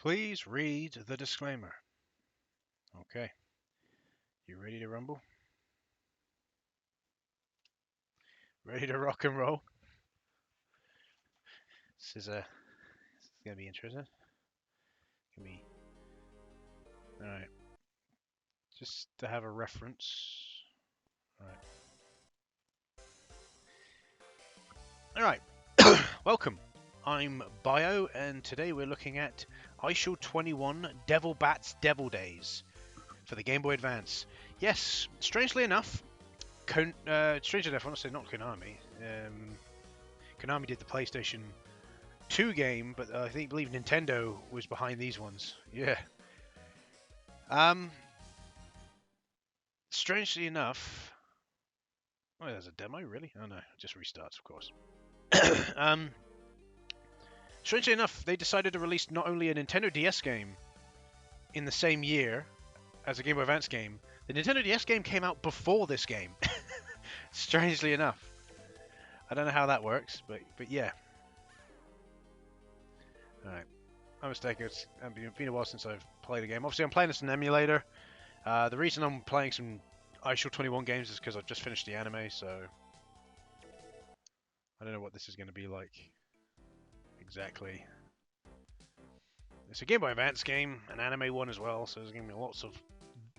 Please read the disclaimer. Okay. You ready to rumble? Ready to rock and roll? This is gonna be interesting. Alright. Just to have a reference. Alright. Welcome. I'm Bio, and today we're looking at Eyeshield 21 DevilBats DevilDays for the Game Boy Advance. Yes, strangely enough, I want to say not Konami. Konami did the PlayStation 2 game, but I believe Nintendo was behind these ones. Yeah. Strangely enough, oh, there's a demo, really? Oh no, it just restarts, of course. Strangely enough, they decided to release not only a Nintendo DS game in the same year as a Game Boy Advance game. The Nintendo DS game came out before this game. Strangely enough. I don't know how that works, but yeah. Alright. My mistake. It's been a while since I've played a game. Obviously, I'm playing this in an emulator. The reason I'm playing some Eyeshield 21 games is because I've just finished the anime, so I don't know what this is going to be like exactly. It's a Game Boy Advance game, an anime one as well, so there's going to be lots of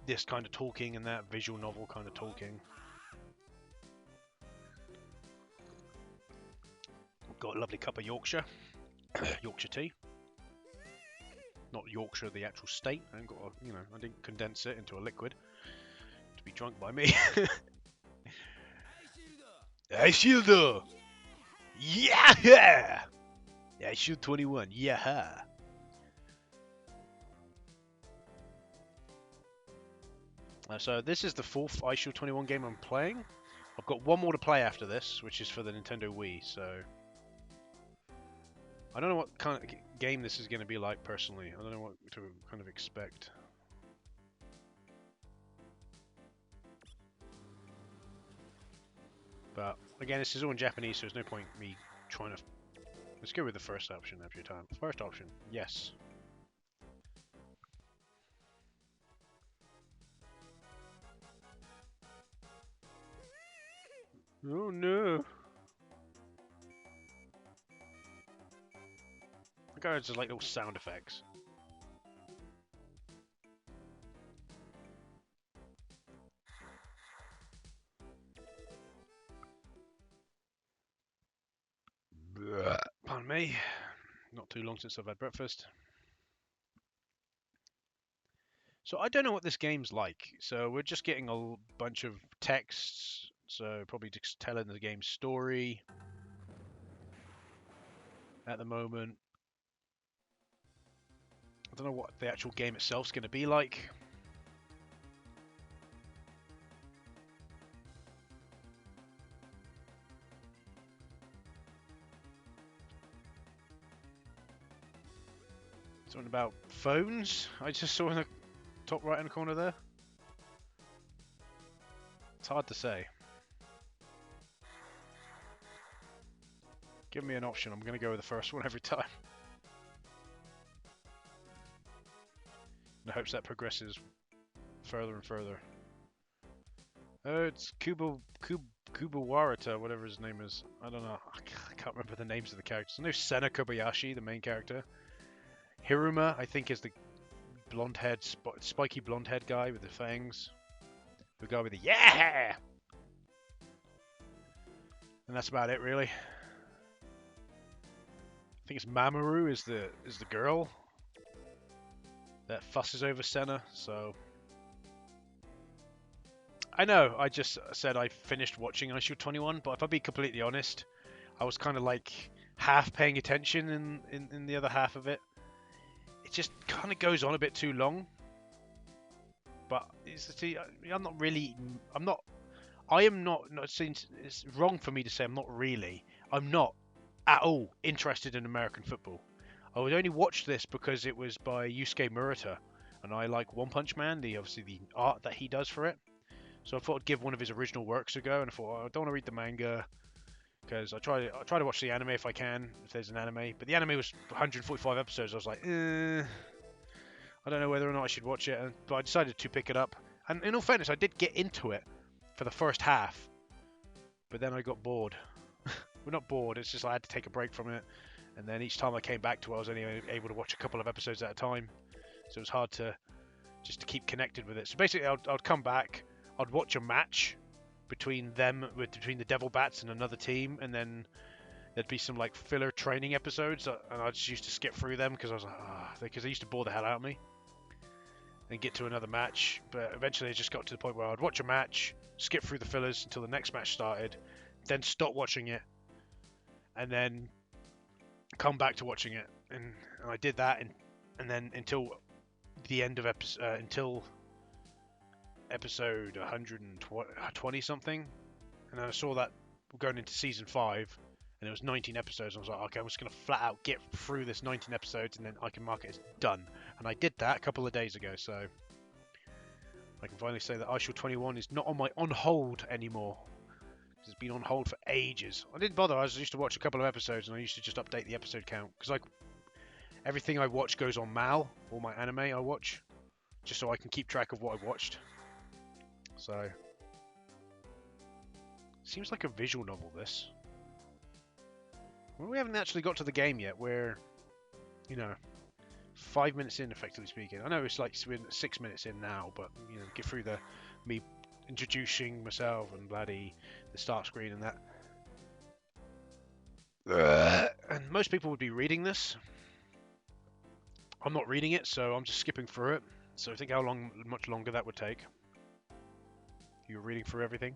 this kind of talking and that visual novel kind of talking. Got a lovely cup of Yorkshire, Yorkshire tea. Not Yorkshire, the actual state. I didn't condense it into a liquid to be drunk by me. Eyeshield! Yeah! Eyeshield 21, yeah! So this is the fourth Eyeshield 21 game I'm playing. I've got one more to play after this, which is for the Nintendo Wii, so I don't know what kind of game this is going to be like personally. I don't know what to kind of expect. But again, this is all in Japanese, so there's no point me trying to... Let's go with the first option every time. First option, yes. Oh no. The guys just like little sound effects. Pardon me. Not too long since I've had breakfast. So I don't know what this game's like. So we're just getting a bunch of texts. So probably just telling the game's story at the moment. I don't know what the actual game itself's going to be like. Something about phones I just saw in the top right hand corner there. It's hard to say. Give me an option. I'm going to go with the first one every time. In hopes that progresses further and further. Oh, it's Kubawarata, whatever his name is. I don't know. I can't remember the names of the characters. I know Sena Kobayashi, the main character. Hiruma, I think, is the blonde-haired, spiky blonde-haired guy with the fangs. The guy with the yeah! And that's about it, really. I think it's Mamoru is the girl that fusses over Senna, so... I know, I just said I finished watching Eyeshield 21, but if I be completely honest, I was kind of like half paying attention in the other half of it. It just kind of goes on a bit too long. But I'm not really. I am not. It's wrong for me to say I'm not at all interested in American football. I would only watch this because it was by Yusuke Murata, and I like One Punch Man. Obviously the art that he does for it. So I thought I'd give one of his original works a go, and I thought, I don't want to read the manga because I try to watch the anime if I can, if there's an anime. But the anime was 145 episodes. I was like, I don't know whether or not I should watch it, but I decided to pick it up. And in all fairness, I did get into it for the first half, but then I got bored. Well, not bored, it's just I had to take a break from it. And then each time I came back to it, I was only able to watch a couple of episodes at a time. So it was hard to just to keep connected with it. So basically, I'd come back, I'd watch a match between between the DevilBats and another team, and then there'd be some like filler training episodes, and I just used to skip through them because I was like, because they used to bore the hell out of me. And get to another match, but eventually it just got to the point where I'd watch a match, skip through the fillers until the next match started, then stop watching it, and then come back to watching it, and I did that, and then until the end of until episode 120 something, and then I saw that we're going into season 5, and it was 19 episodes. I was like, okay, I'm just gonna flat out get through this 19 episodes, and then I can mark it as done. And I did that a couple of days ago, so I can finally say that Eyeshield 21 is not on my on hold anymore. It's been on hold for ages. I didn't bother. I used to watch a couple of episodes, and I used to just update the episode count because like everything I watch goes on Mal, all my anime I watch, just so I can keep track of what I've watched. So seems like a visual novel. This. Well, we haven't actually got to the game yet. We're, 5 minutes in, effectively speaking. I know it's like we're 6 minutes in now, but get through me introducing myself and bloody the start screen and that. And most people would be reading this. I'm not reading it, so I'm just skipping through it. So think how much longer that would take. You're reading through everything.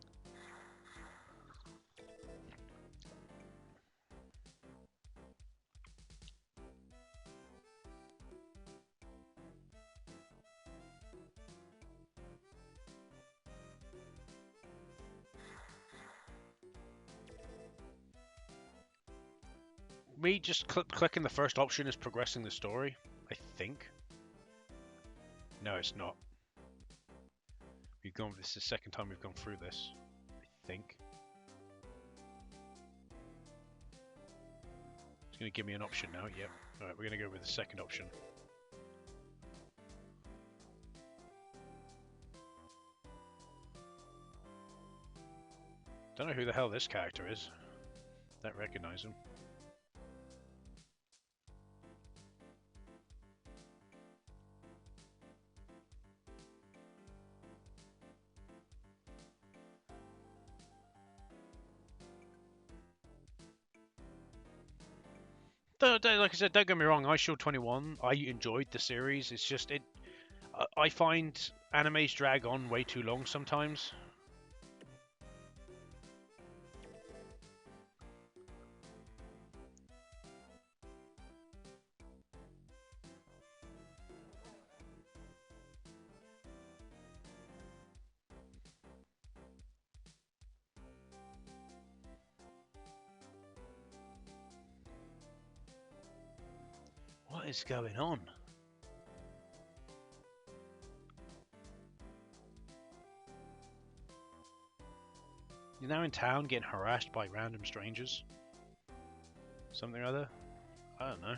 Me just clicking the first option is progressing the story, I think. No, it's not. This is the second time we've gone through this, I think. It's going to give me an option now, yep. Alright, we're going to go with the second option. Don't know who the hell this character is. Don't recognize him. Like I said, don't get me wrong, Eyeshield 21, I enjoyed the series. It's just, I find animes drag on way too long sometimes. What is going on? You're now in town getting harassed by random strangers. Something or other? I don't know.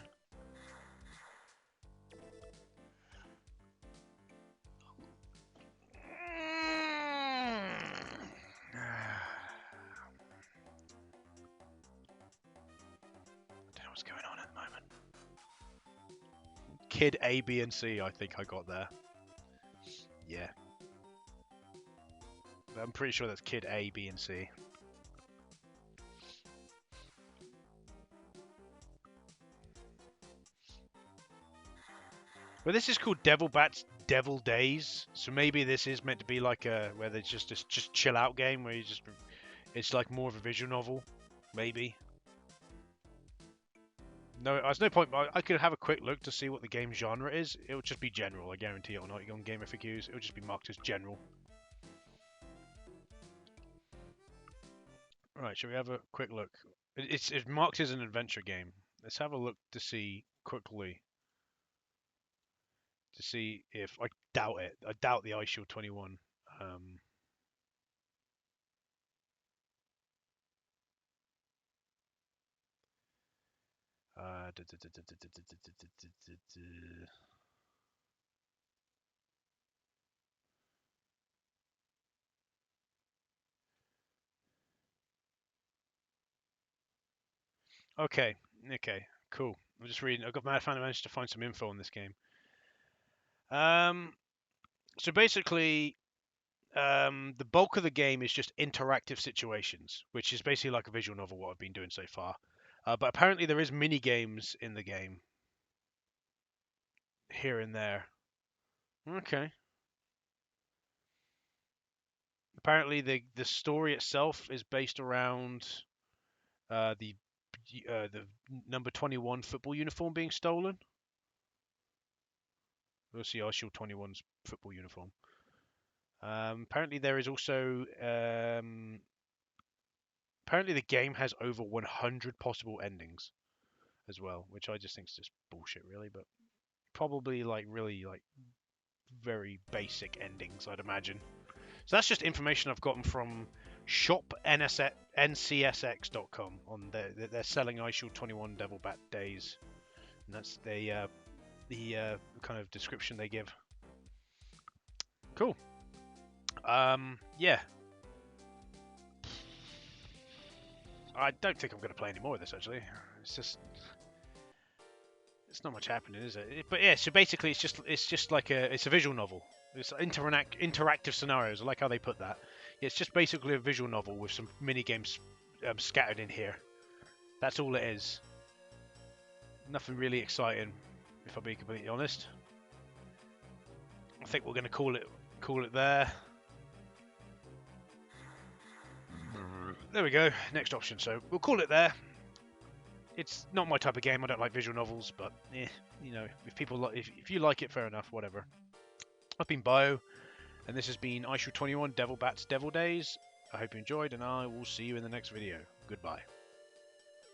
What's going on at the moment? Kid A, B, and C, I think I got there. Yeah. I'm pretty sure that's Kid A, B, and C. Well, this is called DevilBats DevilDays, so maybe this is meant to be like where there's just this chill out game where it's like more of a visual novel, maybe. No, there's no point. I could have a quick look to see what the game genre is. It would just be general, I guarantee it. Or not, on Game FAQs, it would just be marked as general. Right, shall we have a quick look? It's marked as an adventure game. Let's have a look to see quickly. To see if I doubt it. I doubt the Eyeshield 21. Okay, okay, cool. I'm just reading. Managed to find some info on this game. So basically, the bulk of the game is just interactive situations, which is basically like a visual novel. What I've been doing so far, but apparently there is mini games in the game here and there. Okay. Apparently, the story itself is based around the the number 21 football uniform being stolen. We'll see Eyeshield 21's football uniform. Apparently, there is also apparently the game has over 100 possible endings as well, which I just think is just bullshit, really. But probably like really like very basic endings, I'd imagine. So that's just information I've gotten from shopncsx.com on they're selling Eyeshield 21 DevilBats DevilDays, and that's the kind of description they give. Cool. Yeah. I don't think I'm going to play any more of this actually. It's not much happening, is it? But yeah, so basically it's just like it's a visual novel. It's interactive scenarios. I like how they put that. Yeah, it's just basically a visual novel with some mini games scattered in here. That's all it is. Nothing really exciting, if I'll be completely honest. I think we're going to call it there. There we go. Next option. So we'll call it there. It's not my type of game. I don't like visual novels, but you know, if you like it, fair enough. Whatever. I've been Bio, and this has been Eyeshield 21 DevilBats DevilDays. I hope you enjoyed, and I will see you in the next video. Goodbye.